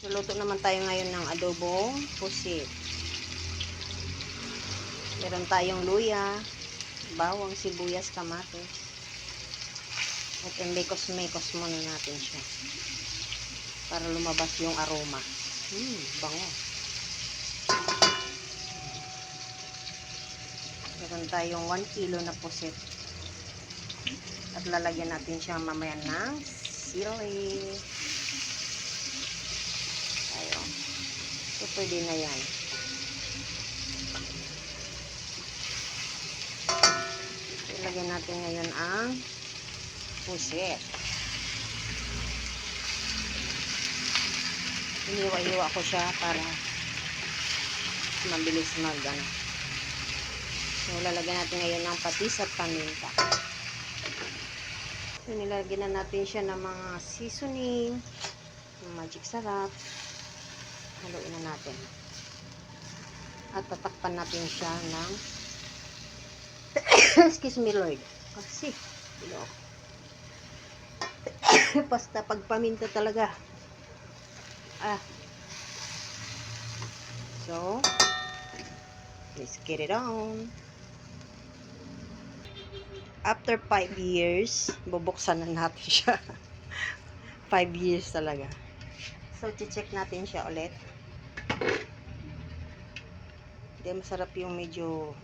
Luluto naman tayo ngayon ng adobong pusit. Meron tayong luya, bawang, sibuyas, kamatis. At mekos-mekos muna natin siya para lumabas yung aroma. Bango. Meron tayong 1 kilo na pusit. At lalagyan natin siya mamaya ng sili. Ayun. So, pwede na yan. Ilagyan natin ngayon ang pusit. Iniwa-iwa ko siya para mabilis mag-ano. So, lalagyan natin ngayon ng patis at paminta. So, nilagyan na natin siya ng mga seasoning, magic sarap. Haluin na natin. At tatakpan natin siya ng excuse me Lord. Kasi, basta pagpaminta talaga. So, let's get it on. After 5 years, bubuksan na natin siya. 5 years talaga. So, check natin siya ulit. Hindi masarap yung medyo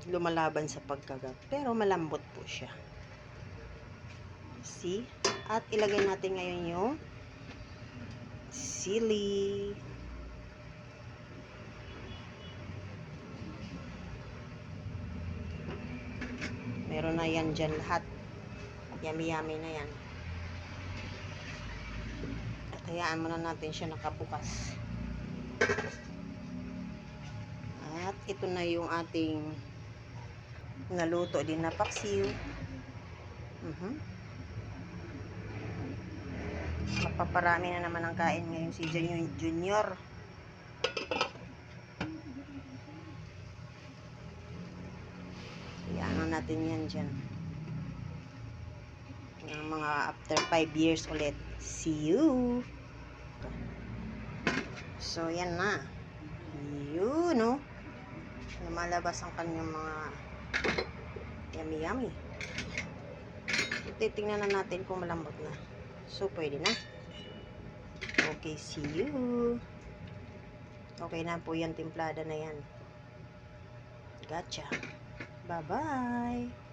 lumalaban sa pagkagat. Pero malambot po siya. See? At ilagay natin ngayon yung sili. Meron na yan dyan lahat. Yummy-yummy na yan. At hayaan muna natin siya nakabukas. At ito na yung ating naluto din na paksiw. Mapaparami na naman ang kain ngayon si Junior. Iano natin yan dyan. Yung mga after 5 years ulit. See you! So, yan na. Yun, no? Lumalabas ang kanyang mga yummy-yummy. Titingnan na natin kung malambot na. So, pwede na. Okay, see you. Okay na po yan, timplada na yan. Gotcha. Bye-bye.